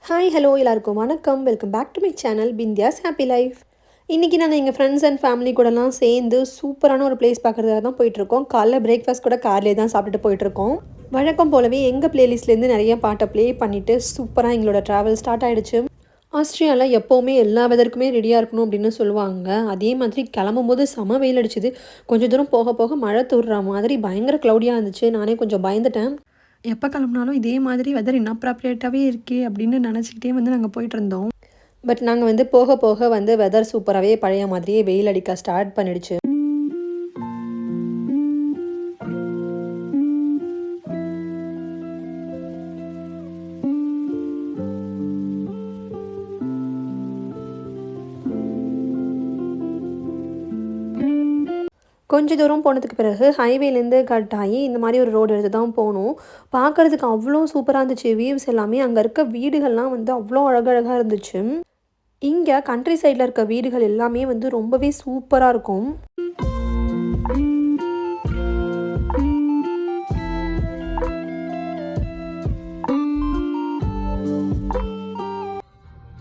Hi hello எல்லாருக்கும் வணக்கம். Welcome back to my channel Bindhiya's happy life. இன்றைக்கி நாங்கள் எங்கள் ஃப்ரெண்ட்ஸ் அண்ட் ஃபேமிலி கூடலாம் சேர்ந்து சூப்பரான ஒரு பிளேஸ் பார்க்குறதுக்காக தான் போயிட்டுருக்கோம். காலைல பிரேக்ஃபாஸ்ட் கூட கார்லேயே தான் சாப்பிட்டுட்டு போயிட்டுருக்கோம். வழக்கம் போலவே எங்கள் பிளேலிஸ்ட்லேருந்து நிறைய பாட்டை ப்ளே பண்ணிவிட்டு சூப்பராக எங்களோட ட்ராவல் ஸ்டார்ட் ஆகிடுச்சு. ஆஸ்திரியாவில் எப்போவுமே எல்லா வெதருக்குமே ரெடியாக இருக்கணும் அப்படின்னு சொல்லுவாங்க. அதே மாதிரி கிளம்பும்போது செம வெயில் அடிச்சுது. கொஞ்சம் தூரம் போக போக மழை தூர்ற மாதிரி பயங்கர க்ளவுடியாக இருந்துச்சு. நானே கொஞ்சம் பயந்துட்டேன். எப்போ கிளம்புனாலும் இதே மாதிரி வெதர் இன்அப்ராப்ரியேட்டாகவே இருக்கே அப்படின்னு நினச்சிக்கிட்டே நாங்கள் போயிட்டுருந்தோம். பட் நாங்கள் போக போக வெதர் சூப்பராகவே பழைய மாதிரியே வெயில் அடிக்க ஸ்டார்ட் பண்ணிடுச்சு. கொஞ்சம் தூரம் போனதுக்கு பிறகு ஹைவேலேருந்து கட் ஆகி இந்த மாதிரி ஒரு ரோடு எடுத்து தான் போகணும். பார்க்குறதுக்கு அவ்வளோ சூப்பராக இருந்துச்சு. வியூஸ் எல்லாமே அங்கே இருக்க வீடுகள்லாம் அவ்வளோ அழகழகாக இருந்துச்சு. இங்கே கண்ட்ரி சைடில் இருக்க வீடுகள் எல்லாமே ரொம்பவே சூப்பராக இருக்கும்.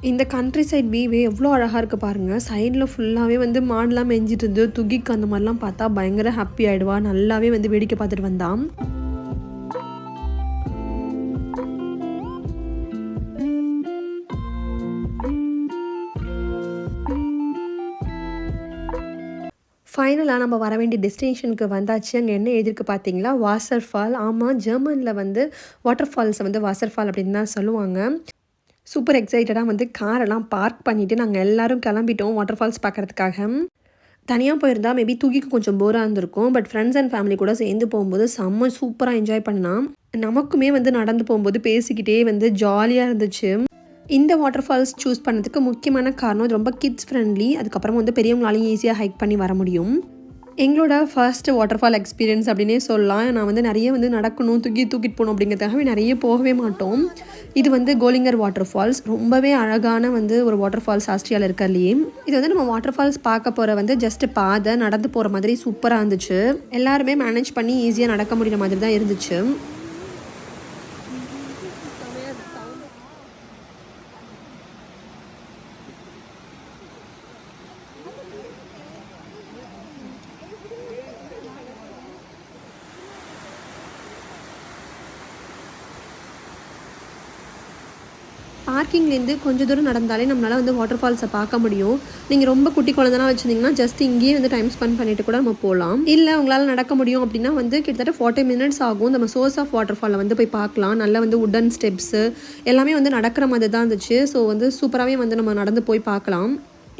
இந்த கண்ட்ரி சைட் வியூவே எவ்வளோ அழகாக இருக்குது பாருங்கள். சைடில் ஃபுல்லாகவே மாடெலாம் மேய்ஞ்சிட்டு இருந்து துகிக்கு அந்த மாதிரிலாம் பார்த்தா பயங்கர ஹாப்பி ஆகிடுவா. நல்லாவே வேடிக்கை பார்த்துட்டு வந்தான். ஃபைனலாக நம்ம வர வேண்டிய டெஸ்டினேஷனுக்கு வந்தாச்சு. அங்கே என்ன எழுதிருக்கு பார்த்தீங்களா, வாட்டர் ஃபால். ஆமாம், ஜெர்மனில் வாட்டர் ஃபால்ஸை வாட்டர் ஃபால் அப்படின்னு தான் சொல்லுவாங்க. சூப்பர் எக்ஸைட்டடாக காரெல்லாம் பார்க் பண்ணிவிட்டு நாங்கள் எல்லோரும் கிளம்பிட்டோம் வாட்டர் ஃபால்ஸ் பார்க்குறதுக்காக. தனியாக போயிருந்தால் மேபி தூக்கிக்கு கொஞ்சம் போராக இருந்திருக்கும். பட் ஃப்ரெண்ட்ஸ் அண்ட் ஃபேமிலி கூட சேர்ந்து போகும்போது செம்ம சூப்பராக என்ஜாய் பண்ணலாம். நமக்குமே நடந்து போகும்போது பேசிக்கிட்டே ஜாலியாக இருந்துச்சு. இந்த வாட்டர் ஃபால்ஸ் சூஸ் பண்ணதுக்கு முக்கியமான காரணம் இது ரொம்ப கிட்ஸ் ஃப்ரெண்ட்லி. அதுக்கப்புறம் பெரியவங்களாலையும் ஈஸியாக ஹைக் பண்ணி வர முடியும். எங்களோட ஃபர்ஸ்ட் வாட்டர் ஃபால் எக்ஸ்பீரியன்ஸ் அப்படின்னே சொல்லலாம். நான் நிறைய நடக்கணும், தூக்கிட்டு போகணும் அப்படிங்கிறதுக்காகவே நிறைய போகவே மாட்டோம். இது கோலிங்கர் வாட்டர் ஃபால்ஸ். ரொம்பவே அழகான ஒரு வாட்டர் ஃபால்ஸ் ஆஸ்திரியாவில் இருக்கலையே. இது நம்ம வாட்டர் ஃபால்ஸ் பார்க்க போகிற ஜஸ்ட் பாதை நடந்து போகிற மாதிரி சூப்பராக இருந்துச்சு. எல்லாருமே மேனேஜ் பண்ணி ஈஸியாக நடக்க முடிகிற மாதிரி தான் இருந்துச்சு. பார்க்கிங்லேருந்து கொஞ்சம் தூரம் நடந்தாலே நம்மளால் வாட்டர் ஃபால்ஸை பார்க்க முடியும். நீங்கள் ரொம்ப குட்டி குழந்தைனா வச்சுருந்தீங்கன்னா ஜஸ்ட் இங்கேயே டைம் ஸ்பெண்ட் பண்ணிவிட்டு கூட நம்ம போகலாம். இல்லை உங்களால் நடக்க முடியும் அப்படின்னா கிட்டத்தட்ட 40 மினிட்ஸ் ஆகும். நம்ம சோர்ஸ் ஆஃப் வாட்டர் ஃபாலில் போய் பார்க்கலாம். நல்லா உட்டன் ஸ்டெப்ஸு எல்லாமே நடக்கிற மாதிரி தான் இருந்துச்சு. ஸோ சூப்பராகவே நம்ம நடந்து போய் பார்க்கலாம்.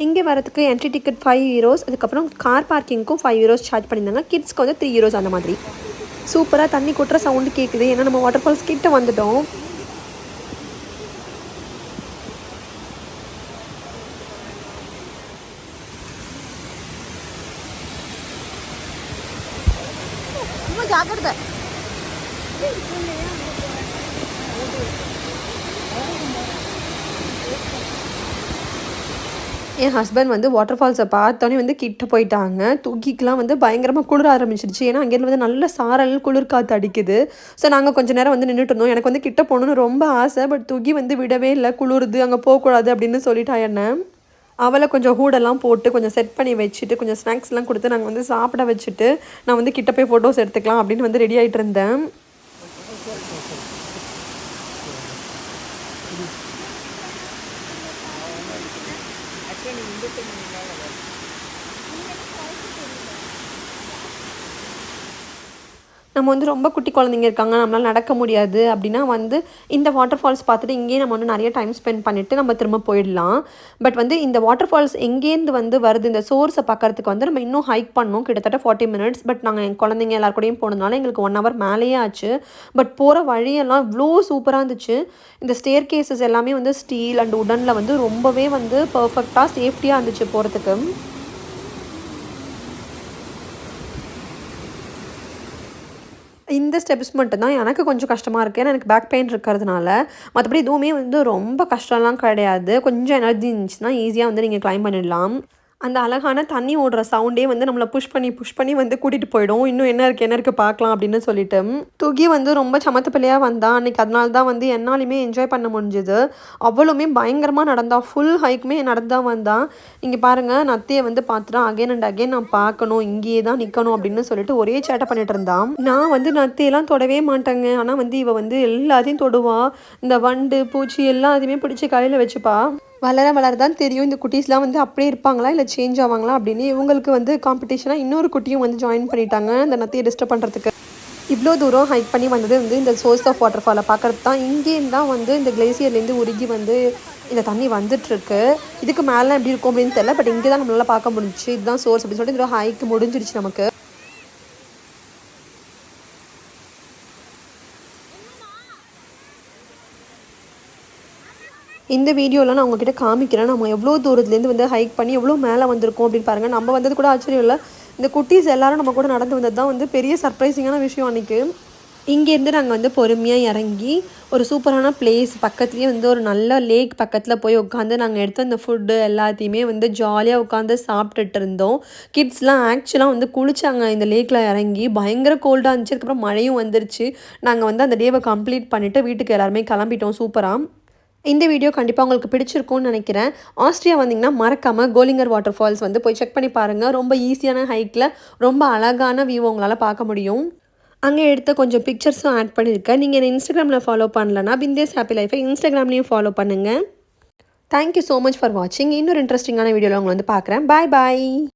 இங்கே வரதுக்கு என்ட்ரி டிக்கெட் 5 euros. அதுக்கப்புறம் கார் பார்க்கிங்க்கும் 5 euros சார்ஜ் பண்ணியிருந்தாங்க. கிட்ஸ்க்கு 3 euros அந்த மாதிரி. சூப்பராக தண்ணி கொட்டுற சவுண்டு கேட்குது. ஏன்னா நம்ம வாட்டர் ஃபால்ஸ் கிட்ட வந்துட்டோம். ಜಾಗ್ರತೆ. என் ஹஸ்பண்ட் வாட்டர் ஃபால்ஸை பார்த்தோன்னே கிட்ட போயிட்டாங்க. தூக்கிக்கெலாம் பயங்கரமாக குளிர ஆரம்பிச்சிருச்சு. ஏன்னா அங்கேருந்து நல்ல சாரல் குளிர் காற்று அடிக்குது. ஸோ நாங்கள் கொஞ்சம் நேரம் நின்றுட்டு இருந்தோம். எனக்கு கிட்ட போகணுன்னு ரொம்ப ஆசை. பட் தூக்கி விடவே இல்லை. குளிருது, அங்கே போகக்கூடாது அப்படின்னு சொல்லிட்டா என்ன. அவளை கொஞ்சம் ஹூடெல்லாம் போட்டு கொஞ்சம் செட் பண்ணி வச்சுட்டு கொஞ்சம் ஸ்நாக்ஸ்லாம் கொடுத்து நாங்கள் சாப்பிட வச்சுட்டு நான் கிட்ட போய் ஃபோட்டோஸ் எடுத்துக்கலாம் அப்படின்னு ரெடி ஆகிட்டு இருந்தேன். நம்ம ரொம்ப குட்டி குழந்தைங்க இருக்காங்க, நம்மளால் நடக்க முடியாது அப்படின்னா இந்த வாட்டர் ஃபால்ஸ் பார்த்துட்டு இங்கேயே நம்ம நிறைய டைம் ஸ்பெண்ட் பண்ணிவிட்டு நம்ம திரும்ப போயிடலாம். பட் இந்த வாட்டர் ஃபால்ஸ் எங்கேருந்து வருது, இந்த சோர்ஸை பார்க்குறதுக்கு நம்ம இன்னும் ஹைக் பண்ணோம். கிட்டத்தட்ட 40 மினிட்ஸ். பட் நாங்கள் என் குழந்தைங்க எல்லார் கூடயும் போனதுனால எங்களுக்கு 1 hour மேலேயே ஆச்சு. பட் போகிற வழியெல்லாம் இவ்வளோ சூப்பராக இருந்துச்சு. இந்த ஸ்டேர் கேசஸ் எல்லாமே ஸ்டீல் அண்ட் உடனில் ரொம்பவே பர்ஃபெக்டாக சேஃப்டியாக இருந்துச்சு போகிறதுக்கு. இந்த ஸ்டெப்ஸ் மட்டும் தான் எனக்கு கொஞ்சம் கஷ்டமாக இருக்குது. ஏன்னா எனக்கு பேக் பெயின் இருக்கிறதுனால. மற்றபடி எதுவுமே ரொம்ப கஷ்டம்லாம் கிடையாது. கொஞ்சம் எனர்ஜி இருந்துச்சுன்னா ஈஸியாக நீங்கள் கிளைம் பண்ணிடலாம். அந்த அழகான தண்ணி ஓடுற சவுண்டே வந்து நம்மள புஷ் பண்ணி வந்து கூட்டிட்டு போயிடும். இன்னும் என்ன இருக்கு பார்க்கலாம் அப்படின்னு சொல்லிட்டு. துகி வந்து ரொம்ப சமத்து பிள்ளையா வந்தா. அன்னைக்கு அதனால தான் வந்து என்னாலுமே என்ஜாய் பண்ண முடிஞ்சது. அவளுமே பயங்கரமா நடந்தா. ஃபுல் ஹைக்குமே நடந்து தான் வந்தா. இங்க பாருங்க நத்திய வந்து பார்த்துட்டா அகைன் அண்ட் அகைன் நான் பார்க்கணும். இங்கேயே தான் நிக்கணும் அப்படின்னு சொல்லிட்டு ஒரே சேட்டை பண்ணிட்டு இருந்தா. நான் வந்து நத்தியெல்லாம் தொடவே மாட்டேங்க. ஆனா வந்து இவ வந்து எல்லாத்தையும் தொடுவா. இந்த வண்டு, பூச்சி எல்லாத்தையுமே பிடிச்சு கையில வச்சுப்பா. வளர தான் தெரியும் இந்த குட்டீஸ்லாம் வந்து அப்படியே இருப்பாங்களா இல்லை சேஞ்ச் ஆவாங்களா அப்படின்னு. இவங்களுக்கு வந்து காம்படிஷனாக இன்னொரு குட்டியும் வந்து ஜாயின் பண்ணிட்டாங்க இந்த நத்தியை டிஸ்டர்ப் பண்ணுறதுக்கு. இவ்வளோ தூரம் ஹைக் பண்ணி வந்தது வந்து இந்த சோர்ஸ் ஆஃப் வாட்டர் ஃபாலை பார்க்கறது தான். இங்கேருந்து தான் வந்து இந்த கிளேசியர்லேருந்து உருகி வந்து இந்த தண்ணி வந்துட்டுருக்கு. இதுக்கு மேலே எப்படி இருக்கும் அப்படின்னு தெரியல. பட் இங்கே தான் நம்மளால பார்க்க முடிஞ்சிச்சு. இதுதான் சோர்ஸ் அப்படின்னு சொல்லிட்டு இந்த ஹைக் முடிஞ்சிருச்சு நமக்கு. இந்த வீடியோவில் நான் உங்ககிட்ட காமிக்கிறேன். நம்ம எவ்வளோ தூரத்துலேருந்து வந்து ஹைக் பண்ணி எவ்வளோ மேலே வந்திருக்கோம் அப்படின்னு பாருங்கள். நம்ம வந்தது கூட ஆச்சரியம் இல்லை. இந்த குட்டீஸ் எல்லாரும் நம்ம கூட நடந்து வந்தது தான் வந்து பெரிய சர்ப்ரைசிங்கான விஷயம் அன்றைக்கி. இங்கேருந்து நாங்கள் வந்து பொறுமையாக இறங்கி ஒரு சூப்பரான பிளேஸ் பக்கத்துலேயே வந்து ஒரு நல்ல லேக் பக்கத்தில் போய் உட்காந்து நாங்கள் எடுத்த அந்த ஃபுட்டு எல்லாத்தையுமே வந்து ஜாலியாக உட்காந்து சாப்பிட்டுட்டு இருந்தோம். கிட்ஸ்லாம் ஆக்சுவலாக வந்து குளிச்சாங்க இந்த லேக்கில் இறங்கி. பயங்கர கோல்டாக இருந்துச்சு. அதுக்கப்புறம் மழையும் வந்துருச்சு. நாங்கள் வந்து அந்த டேவை கம்ப்ளீட் பண்ணிவிட்டு வீட்டுக்கு எல்லாருமே கிளம்பிட்டோம் சூப்பராக. இந்த வீடியோ கண்டிப்பாக உங்களுக்கு பிடிச்சிருக்கும்னு நினைக்கிறேன். ஆஸ்ட்ரியா வந்தீங்கன்னா மறக்காமல் கோலிங்கர் வாட்டர் ஃபால்ஸ் வந்து போய் செக் பண்ணி பாருங்கள். ரொம்ப ஈஸியான ஹைக்கில் ரொம்ப அழகான வியூ உங்களால் பார்க்க முடியும். அங்கே எடுத்த கொஞ்சம் பிக்சர்ஸும் ஆட் பண்ணியிருக்கேன். நீங்கள் என்ன இன்ஸ்டாகிராமில் ஃபாலோ பண்ணலன்னா பிந்தேஸ் ஹாப்பி லைஃபை இன்ஸ்டாகிராம்லேயும் ஃபாலோ பண்ணுங்கள். தேங்க்யூ ஸோ மச் ஃபார் வாட்சிங். இன்னொரு இன்ட்ரெஸ்டிங்கான வீடியோவில் உங்களை வந்து பார்க்குறேன். பாய் பாய்.